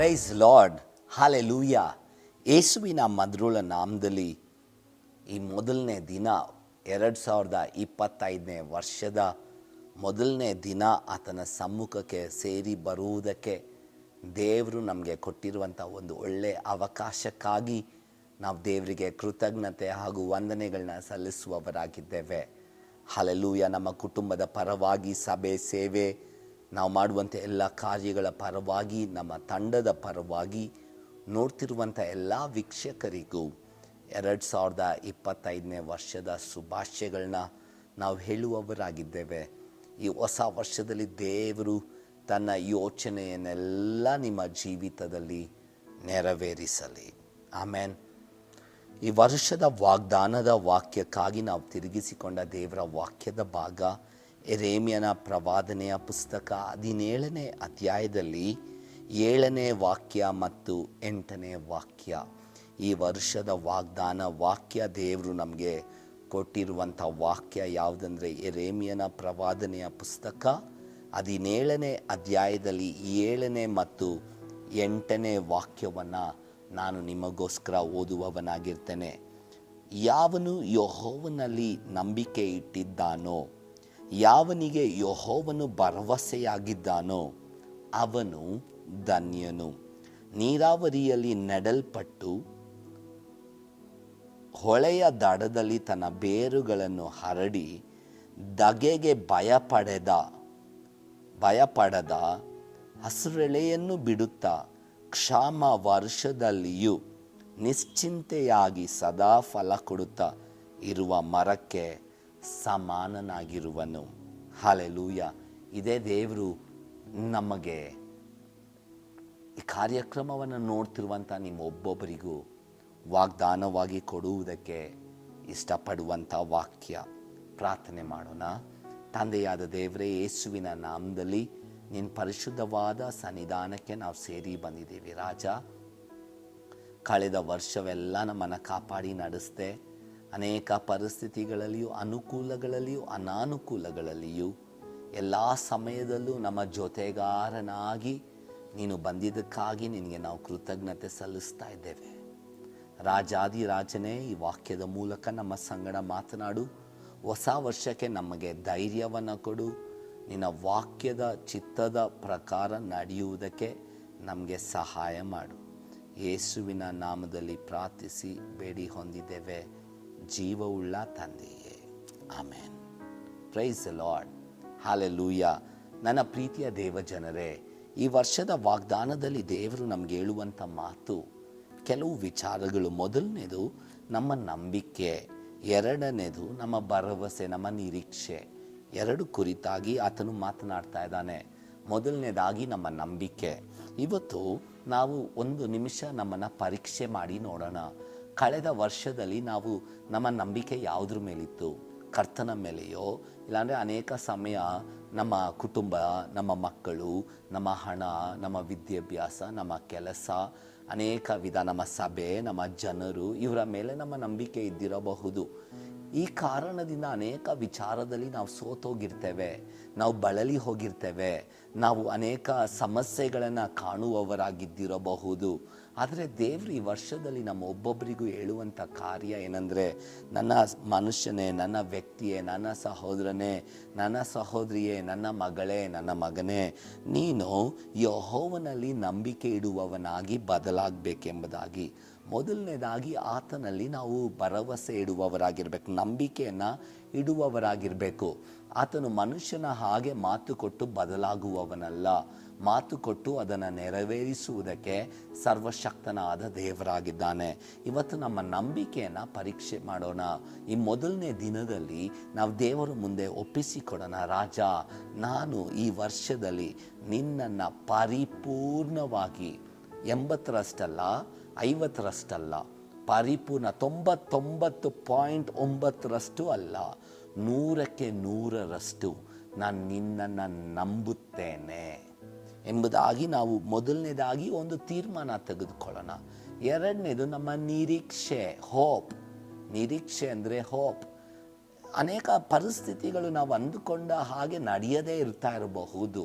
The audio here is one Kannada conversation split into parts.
Price lord, hallelujah. ಯೇಸುವಿನ ಮಧುರ ನಾಮದಲ್ಲಿ ಈ ಮೊದಲನೇ ದಿನ 2025ನೇ ವರ್ಷದ ಮೊದಲನೇ ದಿನ ಆತನ ಸಮ್ಮುಖಕ್ಕೆ ಸೇರಿ ಬರುವುದಕ್ಕೆ ದೇವರು ನಮಗೆ ಕೊಟ್ಟಿರುವಂಥ ಒಂದು ಒಳ್ಳೆಯ ಅವಕಾಶಕ್ಕಾಗಿ ನಾವು ದೇವರಿಗೆ ಕೃತಜ್ಞತೆ ಹಾಗೂ ವಂದನೆಗಳನ್ನ ಸಲ್ಲಿಸುವವರಾಗಿದ್ದೇವೆ. ಹಾಲೆಲೂಯ. ನಮ್ಮ ಕುಟುಂಬದ ಪರವಾಗಿ, ಸಭೆ ಸೇವೆ, ನಾವು ಮಾಡುವಂಥ ಎಲ್ಲ ಕಾರ್ಯಗಳ ಪರವಾಗಿ, ನಮ್ಮ ತಂಡದ ಪರವಾಗಿ ನೋಡ್ತಿರುವಂಥ ಎಲ್ಲ ವೀಕ್ಷಕರಿಗೂ 2025ನೇ ವರ್ಷದ ಶುಭಾಶಯಗಳನ್ನ ನಾವು ಹೇಳುವವರಾಗಿದ್ದೇವೆ. ಈ ಹೊಸ ವರ್ಷದಲ್ಲಿ ದೇವರು ತನ್ನ ಯೋಚನೆಯನ್ನೆಲ್ಲ ನಿಮ್ಮ ಜೀವಿತದಲ್ಲಿ ನೆರವೇರಿಸಲಿ. ಆಮೇನ್. ಈ ವರ್ಷದ ವಾಗ್ದಾನದ ವಾಕ್ಯಕ್ಕಾಗಿ ನಾವು ತಿರುಗಿಸಿಕೊಂಡ ದೇವರ ವಾಕ್ಯದ ಭಾಗ ಯೆರೆಮೀಯನ ಪ್ರವಾದನೆಯ ಪುಸ್ತಕ 17ನೇ ಅಧ್ಯಾಯದಲ್ಲಿ 7ನೇ ವಾಕ್ಯ ಮತ್ತು 8ನೇ ವಾಕ್ಯ. ಈ ವರ್ಷದ ವಾಗ್ದಾನ ವಾಕ್ಯ ದೇವರು ನಮಗೆ ಕೊಟ್ಟಿರುವಂಥ ವಾಕ್ಯ ಯಾವುದಂದರೆ ಯೆರೆಮೀಯನ ಪ್ರವಾದನೆಯ ಪುಸ್ತಕ 17ನೇ ಅಧ್ಯಾಯದಲ್ಲಿ 7ನೇ ಮತ್ತು 8ನೇ ವಾಕ್ಯವನ್ನು ನಾನು ನಿಮಗೋಸ್ಕರ ಓದುವವನಾಗಿರ್ತೇನೆ. ಯಾವನು ಯೆಹೋವನಲ್ಲಿ ನಂಬಿಕೆ ಇಟ್ಟಿದ್ದಾನೋ, ಯಾವನಿಗೆ ಯೆಹೋವನು ಭರವಸೆಯಾಗಿದ್ದಾನೋ ಅವನು ಧನ್ಯನು. ನೀರಾವರಿಯಲ್ಲಿ ನೆಡಲ್ಪಟ್ಟು ಹೊಳೆಯ ದಡದಲ್ಲಿ ತನ್ನ ಬೇರುಗಳನ್ನು ಹರಡಿ ಧಗೆಗೆ ಭಯಪಡದ ಹಸಿರೆಳೆಯನ್ನು ಬಿಡುತ್ತಾ ಕ್ಷಾಮ ವರ್ಷದಲ್ಲಿಯೂ ನಿಶ್ಚಿಂತೆಯಾಗಿ ಸದಾ ಫಲ ಕೊಡುತ್ತಾ ಇರುವ ಮರಕ್ಕೆ ಸಮಾನನಾಗಿರುವನು. ಹಾಲೆಲೂಯ. ಇದೇ ದೇವರು ನಮಗೆ ಈ ಕಾರ್ಯಕ್ರಮವನ್ನು ನೋಡ್ತಿರುವಂಥ ನಿಮ್ಮ ಒಬ್ಬೊಬ್ಬರಿಗೂ ವಾಗ್ದಾನವಾಗಿ ಕೊಡುವುದಕ್ಕೆ ಇಷ್ಟಪಡುವಂಥ ವಾಕ್ಯ. ಪ್ರಾರ್ಥನೆ ಮಾಡೋಣ. ತಂದೆಯಾದ ದೇವರೇ, ಯೇಸುವಿನ ನಾಮದಲ್ಲಿ ನಿನ್ನ ಪರಿಶುದ್ಧವಾದ ಸನ್ನಿಧಾನಕ್ಕೆ ನಾವು ಸೇರಿ ಬಂದಿದ್ದೀವಿ ರಾಜ. ಕಳೆದ ವರ್ಷವೆಲ್ಲ ನಮ್ಮನ್ನು ಕಾಪಾಡಿ ನಡೆಸ್ದೆ. ಅನೇಕ ಪರಿಸ್ಥಿತಿಗಳಲ್ಲಿಯೂ, ಅನುಕೂಲಗಳಲ್ಲಿಯೂ ಅನಾನುಕೂಲಗಳಲ್ಲಿಯೂ ಎಲ್ಲ ಸಮಯದಲ್ಲೂ ನಮ್ಮ ಜೊತೆಗಾರನಾಗಿ ನೀನು ಬಂದಿದ್ದಕ್ಕಾಗಿ ನಿನಗೆ ನಾವು ಕೃತಜ್ಞತೆ ಸಲ್ಲಿಸ್ತಾ ಇದ್ದೇವೆ. ರಾಜಾದಿರಾಜನೇ, ಈ ವಾಕ್ಯದ ಮೂಲಕ ನಮ್ಮ ಸಂಗಡ ಮಾತನಾಡು. ಹೊಸ ವರ್ಷಕ್ಕೆ ನಮಗೆ ಧೈರ್ಯವನ್ನು ಕೊಡು. ನಿನ್ನ ವಾಕ್ಯದ ಚಿತ್ತದ ಪ್ರಕಾರ ನಡೆಯುವುದಕ್ಕೆ ನಮಗೆ ಸಹಾಯ ಮಾಡು. ಯೇಸುವಿನ ನಾಮದಲ್ಲಿ ಪ್ರಾರ್ಥಿಸಿ ಬೇಡಿ ಹೊಂದಿದ್ದೇವೆ, ಜೀವವುಳ್ಳ ತಂದೆಯೇ, amen. Praise the Lord, hallelujah. ನನ್ನ ಪ್ರೀತಿಯ ದೇವಜನರೇ, ಈ ವರ್ಷದ ವಾಗ್ದಾನದಲ್ಲಿ ದೇವರು ನಮಗೆ ಹೇಳುವಂಥ ಮಾತು ಕೆಲವು ವಿಚಾರಗಳು. ಮೊದಲನೇದು ನಮ್ಮ ನಂಬಿಕೆ, ಎರಡನೇದು ನಮ್ಮ ಭರವಸೆ, ನಮ್ಮ ನಿರೀಕ್ಷೆ. ಎರಡು ಕುರಿತಾಗಿ ಆತನು ಮಾತನಾಡ್ತಾ ಇದ್ದಾನೆ. ಮೊದಲನೇದಾಗಿ ನಮ್ಮ ನಂಬಿಕೆ. ಇವತ್ತು ನಾವು ಒಂದು ನಿಮಿಷ ನಮ್ಮನ್ನು ಪರೀಕ್ಷೆ ಮಾಡಿ ನೋಡೋಣ. ಕಳೆದ ವರ್ಷದಲ್ಲಿ ನಾವು ನಮ್ಮ ನಂಬಿಕೆ ಯಾವುದ್ರ ಮೇಲಿತ್ತು? ಕರ್ತನ ಮೇಲೆಯೋ, ಇಲ್ಲಾಂದರೆ ಅನೇಕ ಸಮಯ ನಮ್ಮ ಕುಟುಂಬ, ನಮ್ಮ ಮಕ್ಕಳು, ನಮ್ಮ ಹಣ, ನಮ್ಮ ವಿದ್ಯಾಭ್ಯಾಸ, ನಮ್ಮ ಕೆಲಸ, ಅನೇಕ ವಿಧ, ನಮ್ಮ ಸಭೆ, ನಮ್ಮ ಜನರು, ಇವರ ಮೇಲೆ ನಮ್ಮ ನಂಬಿಕೆ ಇದ್ದಿರಬಹುದು. ಈ ಕಾರಣದಿಂದ ಅನೇಕ ವಿಚಾರದಲ್ಲಿ ನಾವು ಸೋತೋಗಿರ್ತೇವೆ, ನಾವು ಬಳಲಿ ಹೋಗಿರ್ತೇವೆ, ನಾವು ಅನೇಕ ಸಮಸ್ಯೆಗಳನ್ನು ಕಾಣುವವರಾಗಿದ್ದಿರಬಹುದು. ಆದರೆ ದೇವರು ಈ ವರ್ಷದಲ್ಲಿ ನಮ್ಮ ಒಬ್ಬೊಬ್ಬರಿಗೂ ಹೇಳುವಂಥ ಕಾರ್ಯ ಏನಂದರೆ, ನನ್ನ ಮನುಷ್ಯನೇ, ನನ್ನ ವ್ಯಕ್ತಿಯೇ, ನನ್ನ ಸಹೋದರನೇ, ನನ್ನ ಸಹೋದರಿಯೇ, ನನ್ನ ಮಗಳೇ, ನನ್ನ ಮಗನೇ, ನೀನು ಯೆಹೋವನಲ್ಲಿ ನಂಬಿಕೆ ಇಡುವವನಾಗಿ ಬದಲಾಗಬೇಕೆಂಬುದಾಗಿ. ಮೊದಲನೇದಾಗಿ ಆತನಲ್ಲಿ ನಾವು ಭರವಸೆ ಇಡುವವರಾಗಿರಬೇಕು, ನಂಬಿಕೆಯನ್ನು ಇಡುವವರಾಗಿರಬೇಕು. ಆತನು ಮನುಷ್ಯನ ಹಾಗೆ ಮಾತು ಕೊಟ್ಟು ಬದಲಾಗುವವನಲ್ಲ. ಮಾತು ಕೊಟ್ಟು ಅದನ್ನು ನೆರವೇರಿಸುವುದಕ್ಕೆ ಸರ್ವಶಕ್ತನಾದ ದೇವರಾಗಿದ್ದಾನೆ. ಇವತ್ತು ನಮ್ಮ ನಂಬಿಕೆಯನ್ನು ಪರೀಕ್ಷೆ ಮಾಡೋಣ. ಈ ಮೊದಲನೇ ದಿನದಲ್ಲಿ ನಾವು ದೇವರ ಮುಂದೆ ಒಪ್ಪಿಸಿಕೊಡೋಣ. ರಾಜ, ನಾನು ಈ ವರ್ಷದಲ್ಲಿ ನಿನ್ನನ್ನು ಪರಿಪೂರ್ಣವಾಗಿ 80ರಷ್ಟಲ್ಲ, 50ರಷ್ಟಲ್ಲ, ಪರಿಪೂರ್ಣ 99.9% ಅಲ್ಲ, 100ಕ್ಕೆ 100ರಷ್ಟು ನಾನು ನಿನ್ನನ್ನು ನಂಬುತ್ತೇನೆ ಎಂಬುದಾಗಿ ನಾವು ಮೊದಲನೇದಾಗಿ ಒಂದು ತೀರ್ಮಾನ ತೆಗೆದುಕೊಳ್ಳೋಣ. ಎರಡನೇದು ನಮ್ಮ ನಿರೀಕ್ಷೆ, ಹೋಪ್. ನಿರೀಕ್ಷೆ ಅಂದರೆ ಹೋಪ್. ಅನೇಕ ಪರಿಸ್ಥಿತಿಗಳು ನಾವು ಅಂದುಕೊಂಡ ಹಾಗೆ ನಡೆಯದೇ ಇರ್ತಾ ಇರಬಹುದು.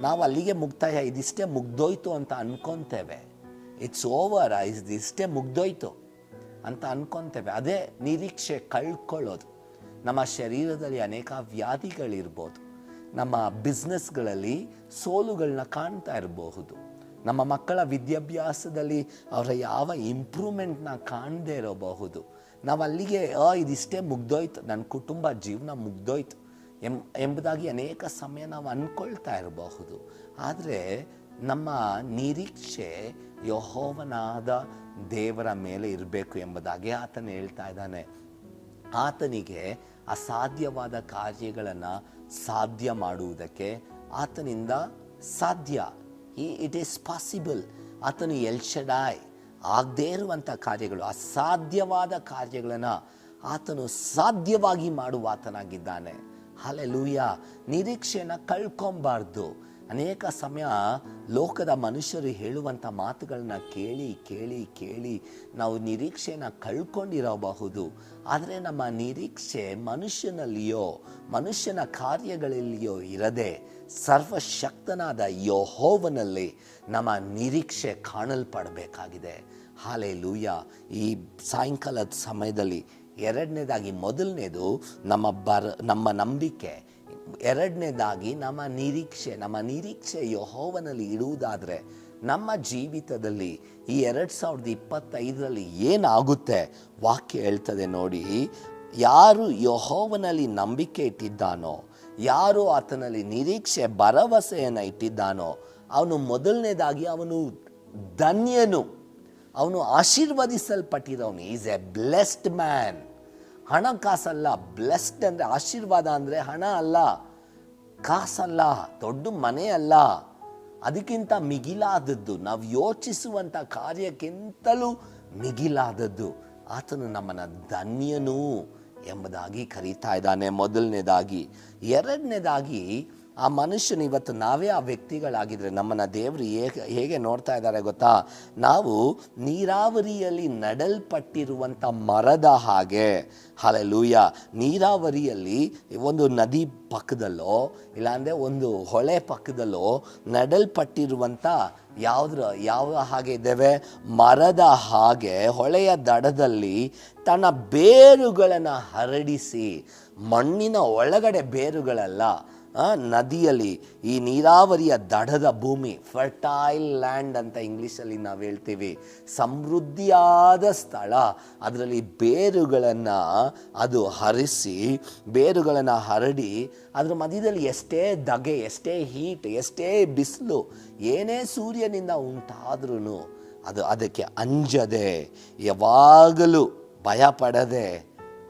ನಾವು ಅಲ್ಲಿಗೆ ಮುಕ್ತಾಯ, ಇದಿಷ್ಟೇ ಮುಗ್ದೋಯ್ತು ಅಂತ ಅನ್ಕೊತೇವೆ. ಇಟ್ಸ್ ಓವರ್, ಇದಿಷ್ಟೇ ಮುಗ್ದೋಯ್ತು ಅಂತ ಅನ್ಕೊತೇವೆ. ಅದೇ ನಿರೀಕ್ಷೆ ಕಳ್ಕೊಳ್ಳೋದು. ನಮ್ಮ ಶರೀರದಲ್ಲಿ ಅನೇಕ ವ್ಯಾಧಿಗಳಿರ್ಬೋದು, ನಮ್ಮ ಬಿಸ್ನೆಸ್ಗಳಲ್ಲಿ ಸೋಲುಗಳನ್ನ ಕಾಣ್ತಾ ಇರಬಹುದು, ನಮ್ಮ ಮಕ್ಕಳ ವಿದ್ಯಾಭ್ಯಾಸದಲ್ಲಿ ಅವರ ಯಾವ ಇಂಪ್ರೂವ್ಮೆಂಟ್ನ ಕಾಣದೇ ಇರಬಹುದು. ನಾವು ಅಲ್ಲಿಗೆ ಇದಿಷ್ಟೇ ಮುಗ್ದೋಯ್ತು, ನನ್ನ ಕುಟುಂಬ ಜೀವನ ಮುಗ್ದೋಯ್ತು ಎಂಬುದಾಗಿ ಅನೇಕ ಸಮಯ ನಾವು ಅಂದ್ಕೊಳ್ತಾ ಇರಬಹುದು. ಆದರೆ ನಮ್ಮ ನಿರೀಕ್ಷೆ ಯೆಹೋವನಾದ ದೇವರ ಮೇಲೆ ಇರಬೇಕು ಎಂಬುದಾಗಿ ಆತನು ಹೇಳ್ತಾ ಇದ್ದಾನೆ. ಆತನಿಗೆ ಅಸಾಧ್ಯವಾದ ಕಾರ್ಯಗಳನ್ನು ಸಾಧ್ಯ ಮಾಡುವುದಕ್ಕೆ ಆತನಿಂದ ಸಾಧ್ಯ. It is possible. ಆತನು ಎಲ್ ಶಡಾಯ್. ಆಗದೇ ಇರುವಂಥ ಕಾರ್ಯಗಳು, ಅಸಾಧ್ಯವಾದ ಕಾರ್ಯಗಳನ್ನು ಆತನು ಸಾಧ್ಯವಾಗಿ ಮಾಡುವ ಆತನಾಗಿದ್ದಾನೆ. ಹಲ್ಲೆಲೂಯಾ. ನಿರೀಕ್ಷೆಯನ್ನು ಕಳ್ಕೊಬಾರ್ದು. ಅನೇಕ ಸಮಯ ಲೋಕದ ಮನುಷ್ಯರು ಹೇಳುವಂಥ ಮಾತುಗಳನ್ನ ಕೇಳಿ ಕೇಳಿ ಕೇಳಿ ನಾವು ನಿರೀಕ್ಷೆಯನ್ನು ಕಳ್ಕೊಂಡಿರಬಹುದು. ಆದರೆ ನಮ್ಮ ನಿರೀಕ್ಷೆ ಮನುಷ್ಯನಲ್ಲಿಯೋ ಮನುಷ್ಯನ ಕಾರ್ಯಗಳಲ್ಲಿಯೋ ಇರದೆ ಸರ್ವಶಕ್ತನಾದ ಯೆಹೋವನಲ್ಲಿ ನಮ್ಮ ನಿರೀಕ್ಷೆ ಕಾಣಲ್ಪಡಬೇಕಾಗಿದೆ. ಹಲ್ಲೆಲೂಯಾ. ಈ ಸಾಯಂಕಾಲದ ಸಮಯದಲ್ಲಿ ಎರಡನೇದಾಗಿ, ಮೊದಲನೇದು ನಮ್ಮ ನಂಬಿಕೆ, ಎರಡನೇದಾಗಿ ನಮ್ಮ ನಿರೀಕ್ಷೆ ಯೆಹೋವನಲ್ಲಿ ಇಡುವುದಾದರೆ ನಮ್ಮ ಜೀವಿತದಲ್ಲಿ ಈ 2025ರಲ್ಲಿ ಏನಾಗುತ್ತೆ ವಾಕ್ಯ ಹೇಳ್ತದೆ ನೋಡಿ. ಯಾರು ಯೆಹೋವನಲ್ಲಿ ನಂಬಿಕೆ ಇಟ್ಟಿದ್ದಾನೋ, ಯಾರು ಆತನಲ್ಲಿ ನಿರೀಕ್ಷೆ ಭರವಸೆಯನ್ನು ಇಟ್ಟಿದ್ದಾನೋ, ಅವನು ಮೊದಲನೇದಾಗಿ ಅವನು ಧನ್ಯನು, ಅವನು ಆಶೀರ್ವದಿಸಲ್ಪಟ್ಟಿರೋನು. Is a blessed man. ಹಣ ಕಾಸಲ್ಲ. ಬ್ಲೆಸ್ಡ್ ಅಂದರೆ ಆಶೀರ್ವಾದ ಅಂದರೆ ಹಣ ಅಲ್ಲ, ಕಾಸಲ್ಲ, ದೊಡ್ಡ ಮನೆ ಅಲ್ಲ, ಅದಕ್ಕಿಂತ ಮಿಗಿಲಾದದ್ದು, ನಾವು ಯೋಚಿಸುವಂಥ ಕಾರ್ಯಕ್ಕಿಂತಲೂ ಮಿಗಿಲಾದದ್ದು. ಆತನು ನಮ್ಮನ್ನು ಧನ್ಯನು ಎಂಬುದಾಗಿ ಕರೀತಾ ಇದ್ದಾನೆ ಮೊದಲನೇದಾಗಿ. ಎರಡನೇದಾಗಿ, ಆ ಮನುಷ್ಯನು ಇವತ್ತು ನಾವೇ ಆ ವ್ಯಕ್ತಿಗಳಾಗಿದ್ದರೆ ನಮ್ಮನ್ನು ದೇವರು ಹೇಗೆ ನೋಡ್ತಾ ಇದ್ದಾರೆ ಗೊತ್ತಾ? ನಾವು ನೀರಾವರಿಯಲ್ಲಿ ನಡಲ್ಪಟ್ಟಿರುವಂಥ ಮರದ ಹಾಗೆ. ಹಲ್ಲೆಲೂಯಾ. ನೀರಾವರಿಯಲ್ಲಿ ಒಂದು ನದಿ ಪಕ್ಕದಲ್ಲೋ ಇಲ್ಲಾಂದರೆ ಒಂದು ಹೊಳೆ ಪಕ್ಕದಲ್ಲೋ ನಡಲ್ಪಟ್ಟಿರುವಂಥ ಯಾವ ಹಾಗೆ ಇದ್ದೇವೆ? ಮರದ ಹಾಗೆ ಹೊಳೆಯ ದಡದಲ್ಲಿ ತನ್ನ ಬೇರುಗಳನ್ನು ಹರಡಿಸಿ, ಮಣ್ಣಿನ ಒಳಗಡೆ ಬೇರುಗಳಲ್ಲ, ನದಿಯಲ್ಲಿ ಈ ನೀರಾವರಿಯ ದಡದ ಭೂಮಿ, ಫರ್ಟೈಲ್ ಲ್ಯಾಂಡ್ ಅಂತ ಇಂಗ್ಲೀಷಲ್ಲಿ ನಾವು ಹೇಳ್ತೀವಿ, ಸಮೃದ್ಧಿಯಾದ ಸ್ಥಳ. ಅದರಲ್ಲಿ ಬೇರುಗಳನ್ನು ಅದು ಬೇರುಗಳನ್ನು ಹರಡಿ, ಅದರ ಮಧ್ಯದಲ್ಲಿ ಎಷ್ಟೇ ಧಗೆ, ಎಷ್ಟೇ ಹೀಟ್, ಎಷ್ಟೇ ಬಿಸಿಲು, ಏನೇ ಸೂರ್ಯನಿಂದ ಉಂಟಾದ್ರೂ ಅದು ಅದಕ್ಕೆ ಅಂಜದೆ, ಯಾವಾಗಲೂ ಭಯಪಡದೆ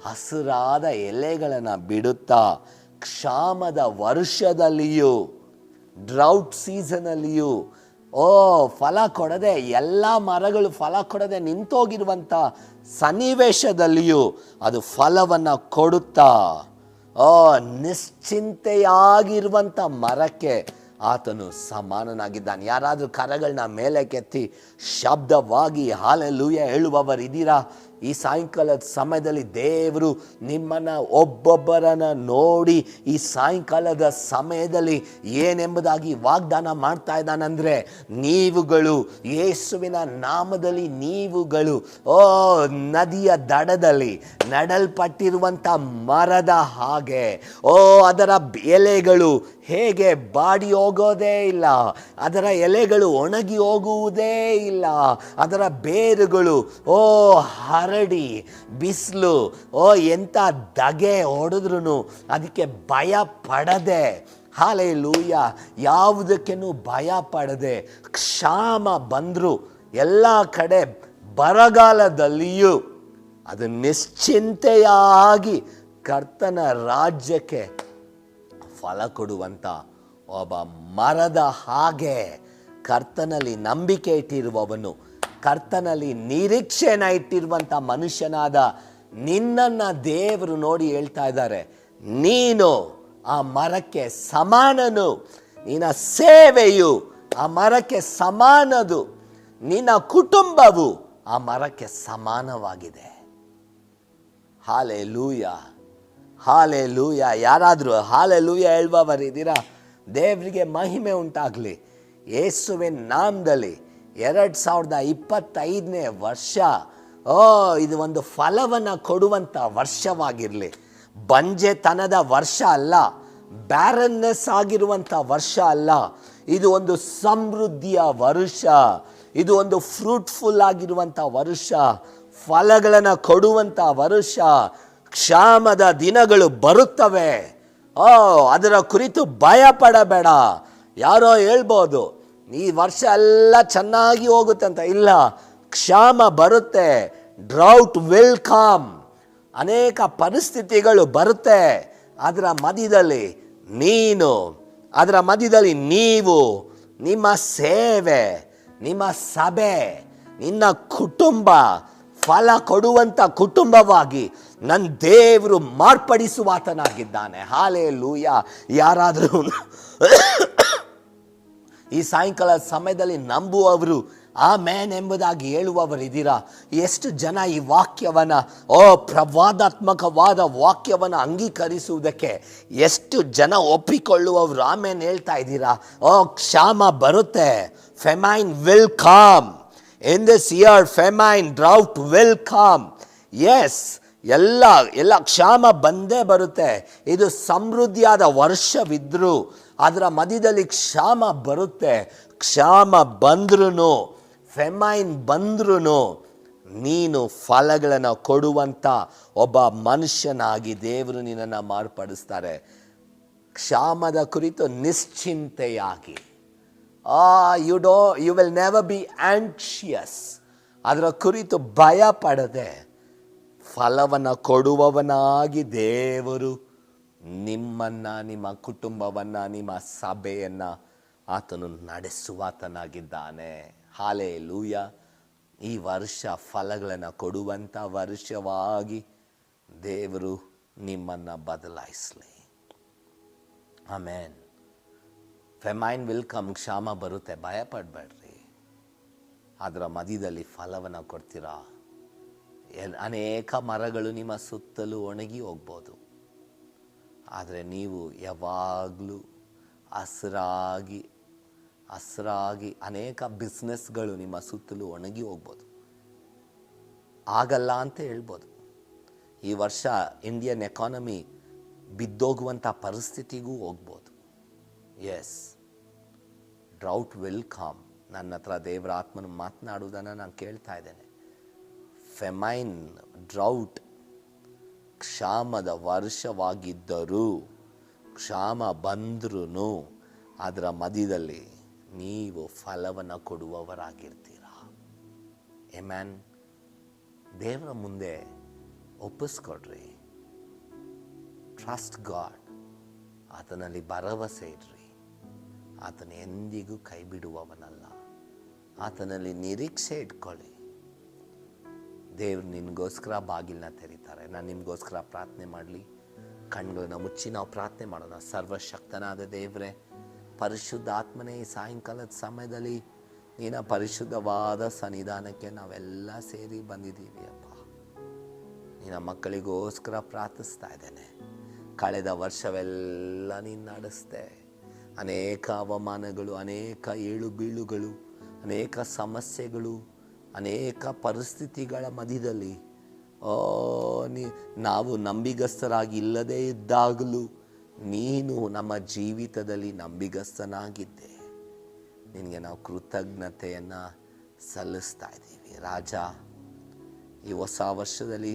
ಹಸಿರಾದ ಎಲೆಗಳನ್ನು ಬಿಡುತ್ತಾ, ಕ್ಷಾಮದ ವರ್ಷದಲ್ಲಿಯೂ, ಡ್ರೌಟ್ ಸೀಸನಲ್ಲಿಯೂ ಫಲ ಕೊಡದೆ, ಎಲ್ಲ ಮರಗಳು ಫಲ ಕೊಡದೆ ನಿಂತೋಗಿರುವಂಥ ಸನ್ನಿವೇಶದಲ್ಲಿಯೂ ಅದು ಫಲವನ್ನು ಕೊಡುತ್ತಾ ನಿಶ್ಚಿಂತೆಯಾಗಿರುವಂಥ ಮರಕ್ಕೆ ಆತನು ಸಮಾನನಾಗಿದ್ದಾನೆ. ಯಾರಾದರೂ ಕರಗಳನ್ನ ಮೇಲೆ ಕೆತ್ತಿ ಶಬ್ದವಾಗಿ ಹಲ್ಲೆಲೂಯಾ ಹೇಳುವವರಿದ್ದೀರಾ? ಈ ಸಾಯಂಕಾಲದ ಸಮಯದಲ್ಲಿ ದೇವರು ನಿಮ್ಮನ್ನು ಒಬ್ಬೊಬ್ಬರನ್ನು ನೋಡಿ ಈ ಸಾಯಂಕಾಲದ ಸಮಯದಲ್ಲಿ ಏನೆಂಬುದಾಗಿ ವಾಗ್ದಾನ ಮಾಡ್ತಾ ಇದ್ದಾನಂದರೆ, ನೀವುಗಳು ಯೇಸುವಿನ ನಾಮದಲ್ಲಿ ನೀವುಗಳು ನದಿಯ ದಡದಲ್ಲಿ ನಡಲ್ಪಟ್ಟಿರುವಂಥ ಮರದ ಹಾಗೆ, ಅದರ ಎಲೆಗಳು ಹೇಗೆ ಬಾಡಿ ಹೋಗೋದೇ ಇಲ್ಲ, ಅದರ ಎಲೆಗಳು ಒಣಗಿ ಹೋಗುವುದೇ ಇಲ್ಲ, ಅದರ ಬೇರುಗಳು ಹರಡಿ ಬಿಸಿಲು ಎಂಥ ಧಗೆ ಹೊಡೆದ್ರೂ ಅದಕ್ಕೆ ಭಯ ಪಡದೆ, ಹಲ್ಲೆಲೂಯಾ, ಯಾವುದಕ್ಕೇನು ಭಯ ಪಡದೆ, ಕ್ಷಾಮ ಬಂದರೂ ಎಲ್ಲ ಕಡೆ ಬರಗಾಲದಲ್ಲಿಯೂ ಅದು ನಿಶ್ಚಿಂತೆಯಾಗಿ ಕರ್ತನ ರಾಜ್ಯಕ್ಕೆ ಫಲ ಕೊಡುವಂಥ ಒಬ್ಬ ಮರದ ಹಾಗೆ ಕರ್ತನಲ್ಲಿ ನಂಬಿಕೆ ಇಟ್ಟಿರುವವನು, ಕರ್ತನಲ್ಲಿ ನಿರೀಕ್ಷೆನ ಇಟ್ಟಿರುವಂಥ ಮನುಷ್ಯನಾದ ನಿನ್ನನ್ನು ದೇವರು ನೋಡಿ ಹೇಳ್ತಾ ಇದ್ದಾರೆ, ನೀನು ಆ ಮರಕ್ಕೆ ಸಮಾನನು, ನಿನ್ನ ಸೇವೆಯು ಆ ಮರಕ್ಕೆ ಸಮಾನದು, ನಿನ್ನ ಕುಟುಂಬವು ಆ ಮರಕ್ಕೆ ಸಮಾನವಾಗಿದೆ. Hallelujah, hallelujah. ಯಾರಾದರೂ ಹಲ್ಲೆಲೂಯಾ ಹೇಳುವವರಿದ್ದೀರಾ? ದೇವರಿಗೆ ಮಹಿಮೆ ಉಂಟಾಗಲಿ. ಯೇಸುವಿನ ನಾಮದಲ್ಲಿ 2025ನೇ ವರ್ಷ ಇದು ಒಂದು ಫಲವನ್ನು ಕೊಡುವಂಥ ವರ್ಷವಾಗಿರಲಿ. ಬಂಜೆತನದ ವರ್ಷ ಅಲ್ಲ, ಬ್ಯಾರನ್ನೆಸ್ ಆಗಿರುವಂಥ ವರ್ಷ ಅಲ್ಲ. ಇದು ಒಂದು ಸಮೃದ್ಧಿಯ ವರ್ಷ, ಇದು ಒಂದು ಫ್ರೂಟ್ಫುಲ್ ಆಗಿರುವಂಥ ವರ್ಷ, ಫಲಗಳನ್ನು ಕೊಡುವಂಥ ವರ್ಷ. ಕ್ಷಾಮದ ದಿನಗಳು ಬರುತ್ತವೆ, ಅದರ ಕುರಿತು ಭಯ ಪಡಬೇಡ. ಯಾರೋ ಹೇಳ್ಬೋದು ಈ ವರ್ಷ ಎಲ್ಲ ಚೆನ್ನಾಗಿ ಹೋಗುತ್ತೆ ಅಂತ. ಇಲ್ಲ, ಕ್ಷಾಮ ಬರುತ್ತೆ. Drought will come. ಅನೇಕ ಪರಿಸ್ಥಿತಿಗಳು ಬರುತ್ತೆ. ಅದರ ಮಧ್ಯದಲ್ಲಿ ನೀನು, ಅದರ ಮಧ್ಯದಲ್ಲಿ ನೀವು, ನಿಮ್ಮ ಸೇವೆ, ನಿಮ್ಮ ಸಭೆ, ನಿನ್ನ ಕುಟುಂಬ ಫಲ ಕೊಡುವಂಥ ಕುಟುಂಬವಾಗಿ ನನ್ನ ದೇವರು ಮಾರ್ಪಡಿಸುವಾತನಾಗಿದ್ದಾನೆ. ಹಾಲೆಲೂಯ. ಯಾರಾದರೂ ಈ ಸಾಯಂಕಾಲ ಸಮಯದಲ್ಲಿ ನಂಬುವವರು ಆಮೇನ್ ಎಂಬುದಾಗಿ ಹೇಳುವವರಿದ್ದೀರಾ? ಎಷ್ಟು ಜನ ಈ ವಾಕ್ಯವನ್ನು, ಪ್ರವಾದಾತ್ಮಕವಾದ ವಾಕ್ಯವನ್ನು ಅಂಗೀಕರಿಸುವುದಕ್ಕೆ ಎಷ್ಟು ಜನ ಒಪ್ಪಿಕೊಳ್ಳುವವರು ಆಮೇನ್ ಹೇಳ್ತಾ ಇದ್ದೀರಾ? ಕ್ಷಾಮ ಬರುತ್ತೆ. Famine will come. In this year, famine, drought will come. Yes, ಎಲ್ಲ ಕ್ಷಾಮ ಬಂದೇ ಬರುತ್ತೆ. ಇದು ಸಮೃದ್ಧಿಯಾದ ವರ್ಷವಿದ್ರೂ ಅದರ ಮಧ್ಯದಲ್ಲಿ ಕ್ಷಾಮ ಬರುತ್ತೆ. ಕ್ಷಾಮ ಬಂದ್ರೂ, ಫೆಮೈನ್ ಬಂದ್ರೂ ನೀನು ಫಲಗಳನ್ನು ಕೊಡುವಂಥ ಒಬ್ಬ ಮನುಷ್ಯನಾಗಿ ದೇವರು ನಿನ್ನನ್ನು ಮಾರ್ಪಡಿಸ್ತಾರೆ. ಕ್ಷಾಮದ ಕುರಿತು ನಿಶ್ಚಿಂತೆಯಾಗಿ, you will never be anxious. ಅದರ ಕುರಿತು ಭಯ ಪಡದೆ ಫಲವನ್ನು ಕೊಡುವವನಾಗಿ ದೇವರು ನಿಮ್ಮನ್ನು, ನಿಮ್ಮ ಕುಟುಂಬವನ್ನು, ನಿಮ್ಮ ಸಭೆಯನ್ನು ಆತನು ನಡೆಸುವಾತನಾಗಿದ್ದಾನೆ. ಹಾಲೆಲೂಯ. ಈ ವರ್ಷ ಫಲಗಳನ್ನು ಕೊಡುವಂಥ ವರ್ಷವಾಗಿ ದೇವರು ನಿಮ್ಮನ್ನು ಬದಲಾಯಿಸಲಿ. ಆಮೇನ್. Famine will come. ಕ್ಷಾಮ ಬರುತ್ತೆ, ಭಯ ಪಡಬೇಡ್ರಿ. ಅದರ ಮಧ್ಯದಲ್ಲಿ ಫಲವನ್ನು ಕೊಡ್ತೀರಾ. ಅನೇಕ ಮರಗಳು ನಿಮ್ಮ ಸುತ್ತಲೂ ಒಣಗಿ ಹೋಗ್ಬೋದು, ಆದರೆ ನೀವು ಯಾವಾಗಲೂ ಹಸಿರಾಗಿ ಅನೇಕ ಬಿಸ್ನೆಸ್ಗಳು ನಿಮ್ಮ ಸುತ್ತಲೂ ಒಣಗಿ ಹೋಗ್ಬೋದು. ಆಗಲ್ಲ ಅಂತ ಹೇಳ್ಬೋದು. ಈ ವರ್ಷ ಇಂಡಿಯನ್ ಎಕಾನಮಿ ಬಿದ್ದೋಗುವಂಥ ಪರಿಸ್ಥಿತಿಗೂ ಹೋಗ್ಬೋದು. Yes, drought will come. ನನ್ನ ಹತ್ರ ದೇವರ ಆತ್ಮನ ಮಾತನಾಡುವುದನ್ನು ನಾನು ಕೇಳ್ತಾ ಇದ್ದೇನೆ. ಫೆಮೈನ್, ಡ್ರೌಟ್, ಕ್ಷಾಮದ ವರ್ಷವಾಗಿದ್ದರೂ, ಕ್ಷಾಮ ಬಂದ್ರೂ ಅದರ ಮಧ್ಯದಲ್ಲಿ ನೀವು ಫಲವನ್ನು ಕೊಡುವವರಾಗಿರ್ತೀರಾ. ಆಮೆನ್. ದೇವರ ಮುಂದೆ ಒಪ್ಪಿಸ್ಕೊಡ್ರಿ. Trust god. ಆತನಲ್ಲಿ ಭರವಸೆ ಇಡ್ರಿ. ಆತನ ಎಂದಿಗೂ ಕೈ ಬಿಡುವವನಲ್ಲ. ಆತನಲ್ಲಿ ನಿರೀಕ್ಷೆ ಇಟ್ಕೊಳ್ಳಿ. ದೇವ್ರು ನಿನಗೋಸ್ಕರ ಬಾಗಿಲನ್ನ ತೆರೀತಾರೆ. ನಾನು ನಿಮಗೋಸ್ಕರ ಪ್ರಾರ್ಥನೆ ಮಾಡಲಿ? ಕಣ್ಗಳನ್ನ ಮುಚ್ಚಿ ನಾವು ಪ್ರಾರ್ಥನೆ ಮಾಡೋಣ. ಸರ್ವಶಕ್ತನಾದ ದೇವರೇ, ಪರಿಶುದ್ಧ ಆತ್ಮನೇ, ಈ ಸಾಯಂಕಾಲದ ಸಮಯದಲ್ಲಿ ನಿನ್ನ ಪರಿಶುದ್ಧವಾದ ಸನ್ನಿಧಾನಕ್ಕೆ ನಾವೆಲ್ಲ ಸೇರಿ ಬಂದಿದ್ದೀವಿ ಅಪ್ಪ. ನಿನ್ನ ಮಕ್ಕಳಿಗೋಸ್ಕರ ಪ್ರಾರ್ಥಿಸ್ತಾ ಇದ್ದೇನೆ. ಕಳೆದ ವರ್ಷವೆಲ್ಲ ನೀನು ನಡೆಸ್ದೆ. ಅನೇಕ ಅವಮಾನಗಳು, ಅನೇಕ ಏಳು ಬೀಳುಗಳು, ಅನೇಕ ಸಮಸ್ಯೆಗಳು, ಅನೇಕ ಪರಿಸ್ಥಿತಿಗಳ ಮಧ್ಯದಲ್ಲಿ ನಾವು ನಂಬಿಗಸ್ತರಾಗಿ ಇಲ್ಲದೇ ಇದ್ದಾಗಲೂ ನೀನು ನಮ್ಮ ಜೀವಿತದಲ್ಲಿ ನಂಬಿಗಸ್ತನಾಗಿದ್ದೆ. ನಿನಗೆ ನಾವು ಕೃತಜ್ಞತೆಯನ್ನು ಸಲ್ಲಿಸ್ತಾ ಇದ್ದೀವಿ ರಾಜ. ಈ ಹೊಸ ವರ್ಷದಲ್ಲಿ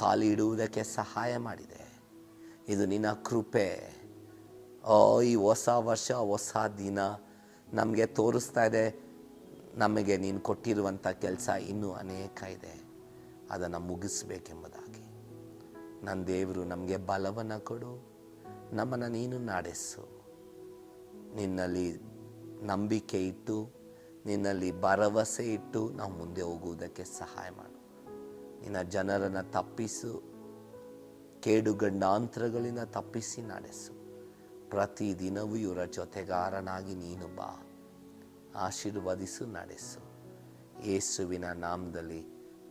ಕಾಲು ಇಡುವುದಕ್ಕೆ ಸಹಾಯ ಮಾಡಿದೆ. ಇದು ನಿನ್ನ ಕೃಪೆ. ಈ ಹೊಸ ವರ್ಷ, ಹೊಸ ದಿನ ನಮಗೆ ತೋರಿಸ್ತಾ ಇದೆ, ನಮಗೆ ನೀನು ಕೊಟ್ಟಿರುವಂಥ ಕೆಲಸ ಇನ್ನೂ ಅನೇಕ ಇದೆ, ಅದನ್ನು ಮುಗಿಸ್ಬೇಕೆಂಬುದಾಗಿ. ನನ್ನ ದೇವರು, ನಮಗೆ ಬಲವನ್ನು ಕೊಡು, ನಮ್ಮನ್ನು ನೀನು ನಡೆಸು. ನಿನ್ನಲ್ಲಿ ನಂಬಿಕೆ ಇಟ್ಟು, ನಿನ್ನಲ್ಲಿ ಭರವಸೆ ಇಟ್ಟು ನಾವು ಮುಂದೆ ಹೋಗುವುದಕ್ಕೆ ಸಹಾಯ ಮಾಡು. ನಿನ್ನ ಜನರನ್ನು ತಪ್ಪಿಸು, ಕೇಡುಗಂಡಾಂತರಗಳಿಂದ ತಪ್ಪಿಸಿ ನಡೆಸು. ಪ್ರತಿದಿನವೂ ಇವರ ಜೊತೆಗಾರನಾಗಿ ನೀನು ಬಾ, ಆಶೀರ್ವದಿಸು, ನಡೆಸು. ಯೇಸುವಿನ ನಾಮದಲ್ಲಿ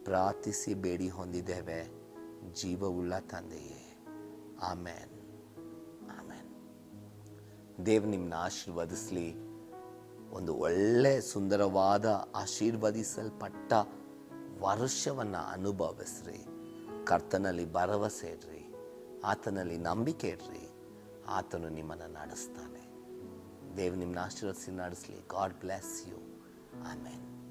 ಪ್ರಾರ್ಥಿಸಿ ಬೇಡಿ ಹೊಂದಿದ್ದೇವೆ ಜೀವವುಳ್ಳ ತಂದೆಯೇ, ಆಮೇನ್, ಆಮೇನ್. ದೇವ್ ನಿಮ್ಮನ್ನ ಆಶೀರ್ವದಿಸಲಿ. ಒಂದು ಒಳ್ಳೆ ಸುಂದರವಾದ ಆಶೀರ್ವದಿಸಲ್ಪಟ್ಟ ವರ್ಷವನ್ನು ಅನುಭವಿಸ್ರಿ. ಕರ್ತನಲ್ಲಿ ಭರವಸೆ ಇಡ್ರಿ, ಆತನಲ್ಲಿ ನಂಬಿಕೆ ಇಡ್ರಿ. ಆತನು ನಿಮ್ಮನ್ನು ನಡೆಸ್ತಾನೆ. ದೇವ್ ನಿಮ್ಮನ್ನ ಆಶೀರ್ವದಿಸಿ ನಡೆಸಲಿ. God bless you. ಆಮೇನ್.